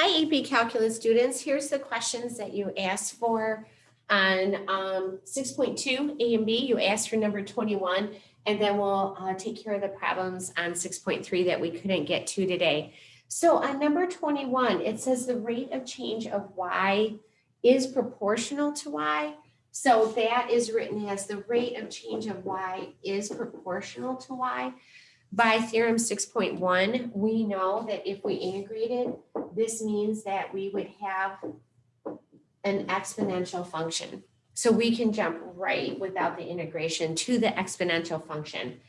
Hi, AP Calculus students. Here's the questions that you asked for on 6.2 A and B. You asked for number 21, and then we'll take care of the problems on 6.3 that we couldn't get to today. So on number 21, it says the rate of change of y is proportional to y. So that is written as the rate of change of y is proportional to y. By theorem 6.1, we know that if we integrated, this means that we would have an exponential function. So we can jump right without the integration to the exponential function.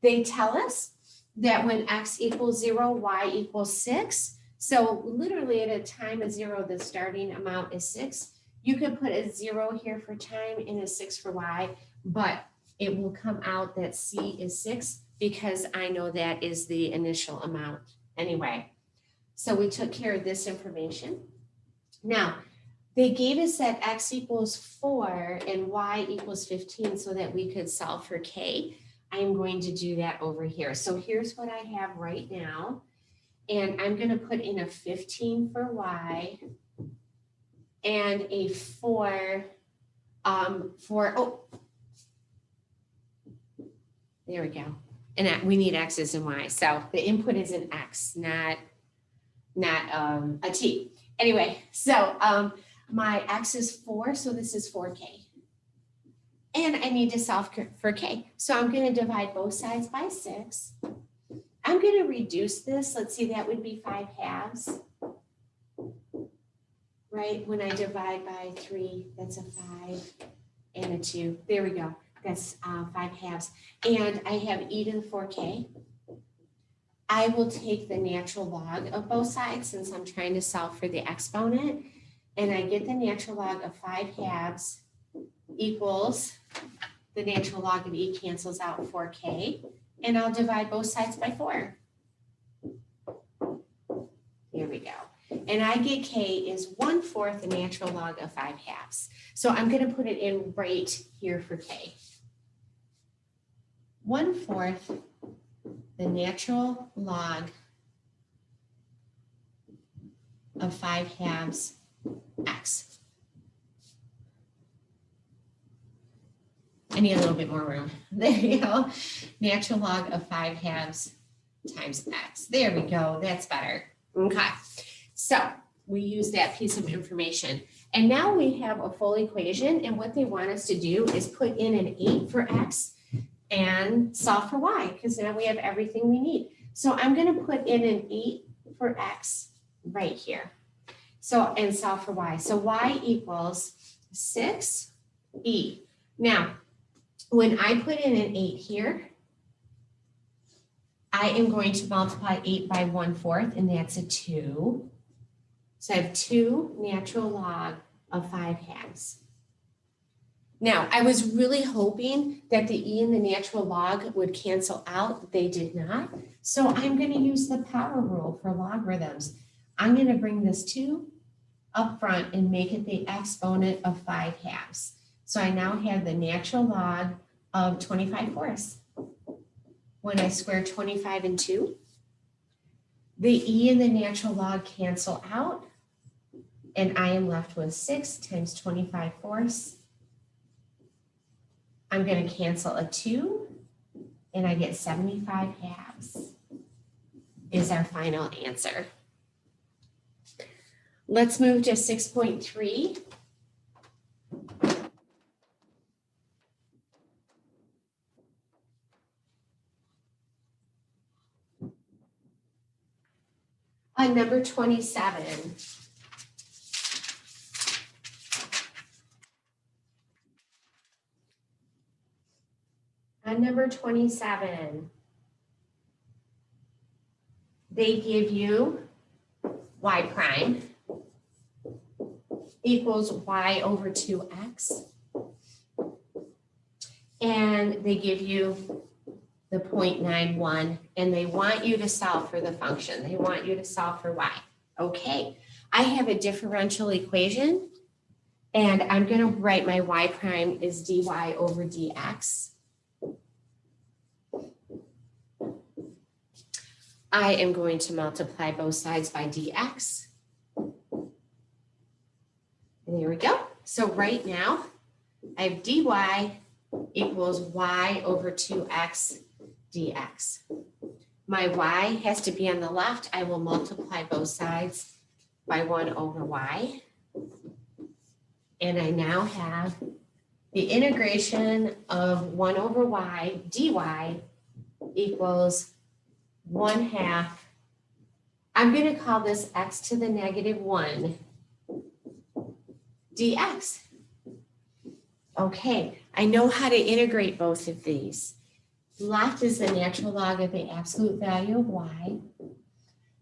They tell us that when x equals 0, y equals 6. So literally at a time of 0, the starting amount is 6. You could put a 0 here for time and a 6 for y, but it will come out that c is 6 because I know that is the initial amount anyway. So we took care of this information. Now, they gave us that x equals 4 and y equals 15 so that we could solve for k. I am going to do that over here. So here's what I have right now. And I'm going to put in a 15 for y and a 4 there we go. And we need x's and y. So the input is an x, not a t. Anyway, so my x is 4, so this is 4k. And I need to solve for k. So I'm going to divide both sides by 6. I'm going to reduce this. Let's see, that would be 5 halves. Right? When I divide by 3, that's a 5 and a 2. There we go. That's 5 halves. And I have e to the 4k. I will take the natural log of both sides since I'm trying to solve for the exponent. And I get the natural log of 5 halves equals the natural log of e cancels out 4k. And I'll divide both sides by 4. Here we go. And I get k is 1/4 the natural log of 5 halves. So I'm going to put it in right here for k. 1/4 the natural log of 5 halves x. I need a little bit more room. There you go. Natural log of 5 halves times x. There we go. That's better. Okay. So we use that piece of information. And now we have a full equation. And what they want us to do is put in an 8 for x and solve for y, because now we have everything we need. So I'm going to put in an 8 for x right here. So, and solve for y. So y equals 6e. Now, when I put in an 8 here, I am going to multiply 8 by 1/4, and that's a 2. So I have 2 natural log of 5 halves. Now, I was really hoping that the e and the natural log would cancel out. They did not. So I'm going to use the power rule for logarithms. I'm going to bring this 2 up front and make it the exponent of 5 halves. So I now have the natural log of 25/4. When I square 25 and 2, the e and the natural log cancel out, and I am left with 6 times 25/4. I'm going to cancel a 2, and I get 75 halves is our final answer. Let's move to 6.3. On number 27. On number 27, they give you y prime equals y over 2x. And they give you the 0.91, and they want you to solve for the function. They want you to solve for y. Okay, I have a differential equation, and I'm going to write my y prime is dy over dx. I am going to multiply both sides by dx. There we go. So right now, I have dy equals y over 2x dx. My y has to be on the left. I will multiply both sides by 1 over y. And I now have the integration of 1 over y dy equals 1/2. I'm going to call this x to the negative 1 dx. Okay, I know how to integrate both of these. Left is the natural log of the absolute value of y.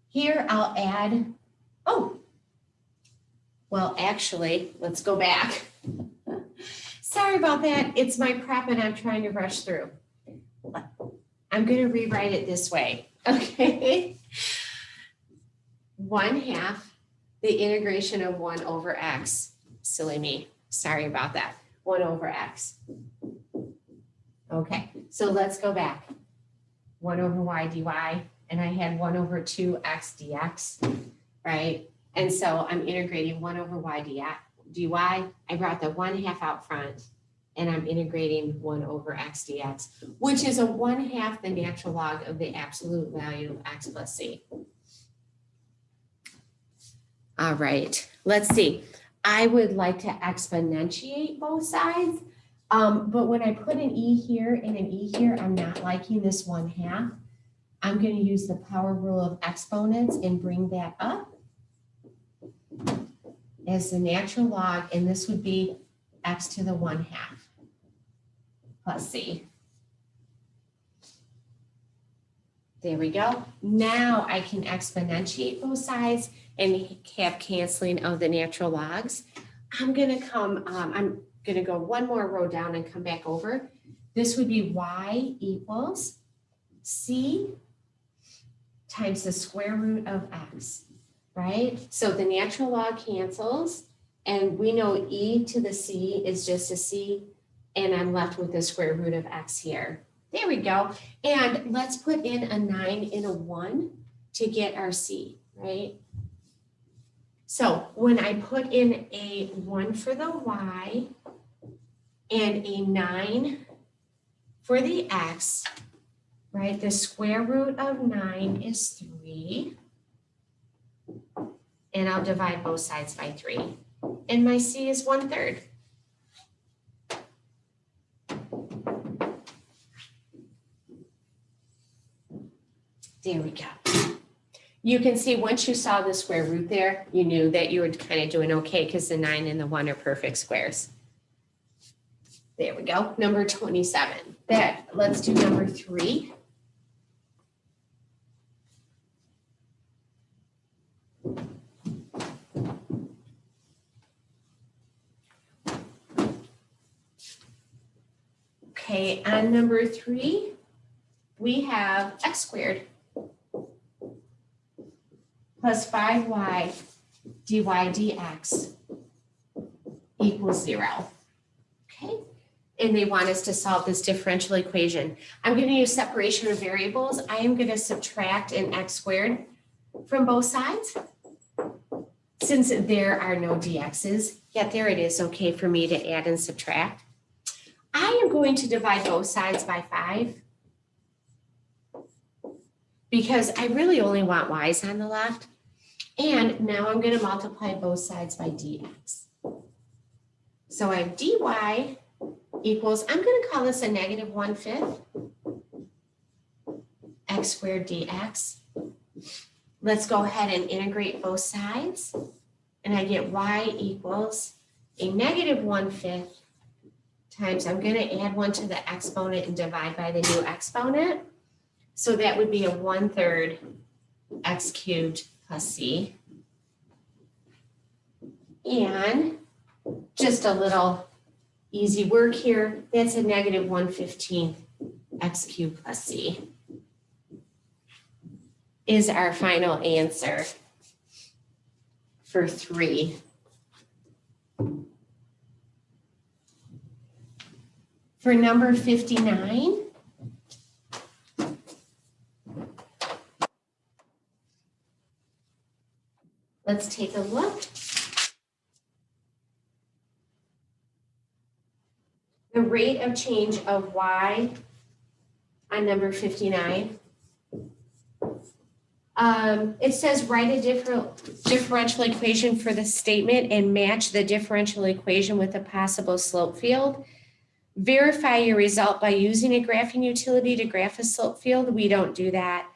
Here I'll add, well, actually, let's go back. Sorry about that. It's my prep and I'm trying to rush through. I'm going to rewrite it this way. Okay. 1/2 the integration of 1 over x. Silly me. Sorry about that. 1 over x. Okay, so let's go back. 1 over y dy, and I had 1 over 2x dx, right? And so I'm integrating 1 over y dy. I brought the 1/2 out front, and I'm integrating 1 over x dx, which is a 1/2 the natural log of the absolute value of x plus c. All right, let's see. I would like to exponentiate both sides, but when I put an e here and an e here, I'm not liking this 1/2. I'm going to use the power rule of exponents and bring that up as the natural log, and this would be x to the 1/2 plus c. There we go. Now I can exponentiate both sides and have canceling of the natural logs. I'm going to go one more row down and come back over. This would be y equals c times the square root of x, right? So the natural log cancels, and we know e to the c is just a c, and I'm left with the square root of x here. There we go. And let's put in a 9 and a 1 to get our c, right? So when I put in a 1 for the y and a 9 for the x, right, the square root of 9 is 3. And I'll divide both sides by 3. And my c is 1/3. There we go. You can see once you saw the square root there, you knew that you were kind of doing okay because the 9 and the 1 are perfect squares. There we go. Number 27. Let's do number 3. Okay, on number 3, we have x squared plus 5y dy dx equals 0. Okay, and they want us to solve this differential equation. I'm going to use separation of variables. I am going to subtract an x squared from both sides. Since there are no dx's, yet there it is okay for me to add and subtract. I am going to divide both sides by 5 because I really only want y's on the left. And now I'm going to multiply both sides by dx. So I have dy equals, I'm going to call this a negative 1/5 x squared dx. Let's go ahead and integrate both sides. And I get y equals a negative 1/5 times, I'm going to add 1 to the exponent and divide by the new exponent. So that would be a 1/3 x cubed plus c. And just a little easy work here, that's a negative 1/15 x cubed plus c is our final answer for 3. For number 59, let's take a look. rate of change of y on number 59. It says write a differential equation for the statement and match the differential equation with a possible slope field. Verify your result by using a graphing utility to graph a slope field. We don't do that.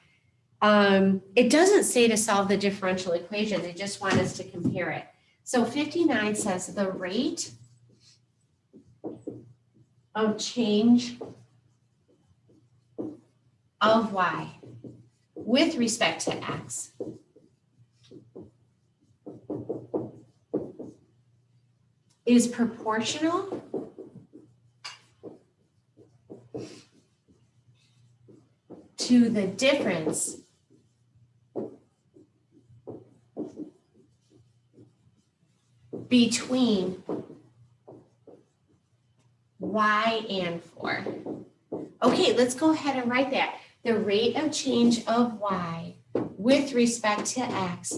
It doesn't say to solve the differential equation. They just want us to compare it. So 59 says the rate of change of y with respect to x is proportional to the difference between y and 4. Okay, let's go ahead and write that. The rate of change of y with respect to x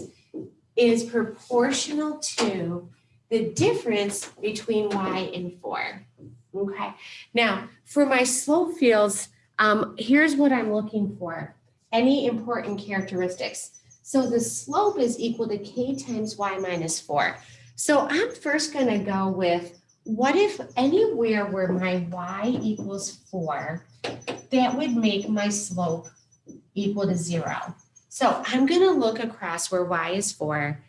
is proportional to the difference between y and 4. Okay, now for my slope fields, here's what I'm looking for. Any important characteristics. So the slope is equal to k times y minus 4. So I'm first going to go with, what if anywhere where my y equals 4, that would make my slope equal to 0. So I'm going to look across where y is 4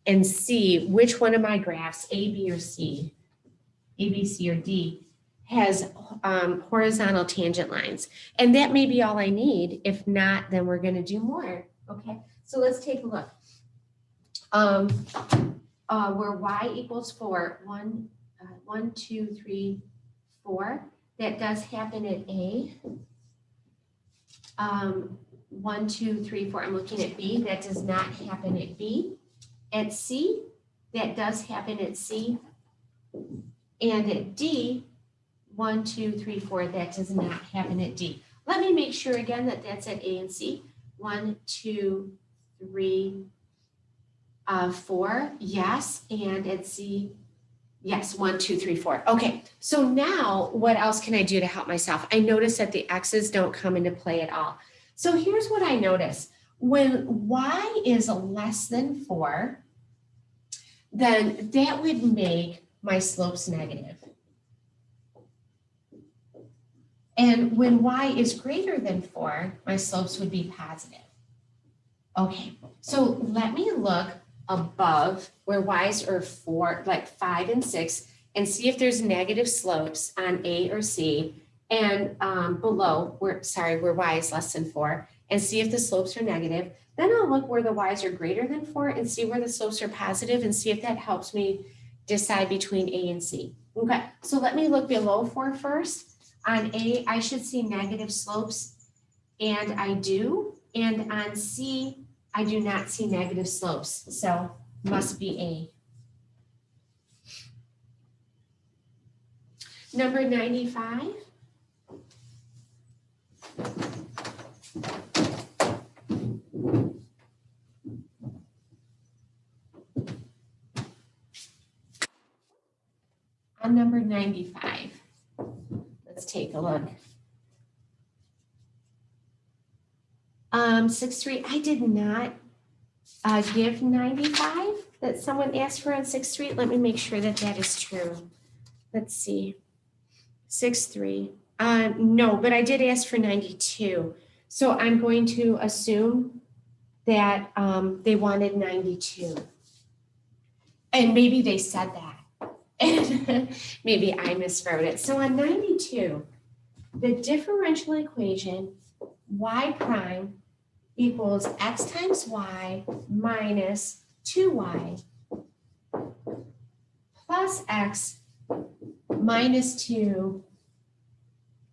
and see which one of my graphs, A, B, or C, A, B, C, or D, has horizontal tangent lines. And that may be all I need. If not, then we're going to do more. Okay, so let's take a look. Where y equals 4, 1, 2, 3, 4. That does happen at A. 1, 2, 3, 4. I'm looking at B. That does not happen at B. At C, that does happen at C. And at D, 1, 2, 3, 4. That does not happen at D. Let me make sure again that that's at A and C. 1, 2, 3, 4. Yes. And at C, yes, 1, 2, 3, 4. Okay, so now what else can I do to help myself? I notice that the x's don't come into play at all. So here's what I notice. When y is less than 4, then that would make my slopes negative. And when y is greater than 4, my slopes would be positive. Okay, so let me look above where y's are 4, like 5 and 6, and see if there's negative slopes on A or C, and below where y is less than 4, and see if the slopes are negative. Then I'll look where the y's are greater than 4 and see where the slopes are positive and see if that helps me decide between A and C. Okay, so let me look below 4 first. On A, I should see negative slopes, and I do. And on C, I do not see negative slopes, so must be A. Number 95. On number 95, let's take a look. 6.3, I did not give 95 that someone asked for on 6.3. Let me make sure that that is true. Let's see. 6.3. No, but I did ask for 92. So I'm going to assume that they wanted 92. And maybe they said that. And maybe I miswrote it. So on 92, the differential equation y prime equals x times y minus 2y plus x minus 2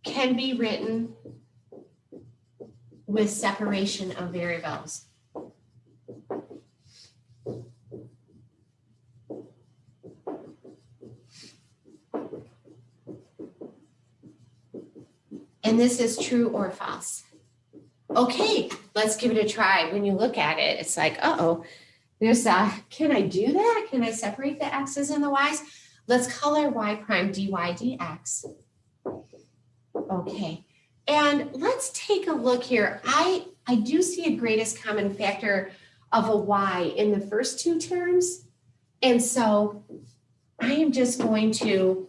can be written with separation of variables. And this is true or false. Okay, let's give it a try. When you look at it, it's like, uh-oh, there's can I do that? Can I separate the x's and the y's? Let's color y prime dy dx. Okay, and let's take a look here. I do see a greatest common factor of a y in the first two terms. And so I am just going to,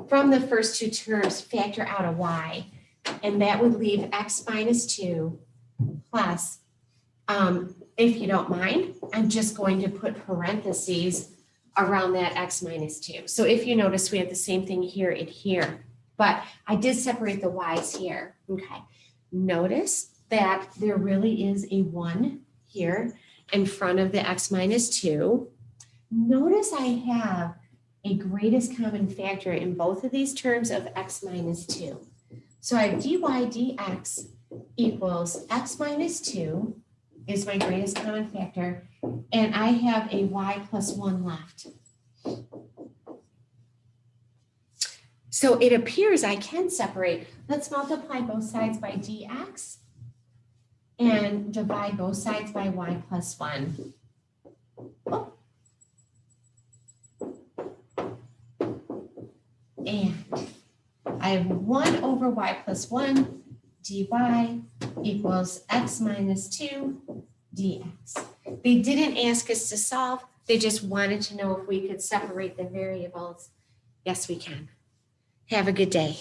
from the first two terms, factor out a y. And that would leave x minus 2 plus, if you don't mind, I'm just going to put parentheses around that x minus 2. So if you notice, we have the same thing here and here, but I did separate the y's here. Okay. Notice that there really is a 1 here in front of the x minus 2. Notice I have a greatest common factor in both of these terms of x minus 2. So I have dy dx equals x minus 2 is my greatest common factor, and I have a y plus 1 left. So it appears I can separate. Let's multiply both sides by dx and divide both sides by y plus 1. Oh. And I have 1 over y plus 1 dy equals x minus 2 dx. They didn't ask us to solve. They just wanted to know if we could separate the variables. Yes, we can. Have a good day.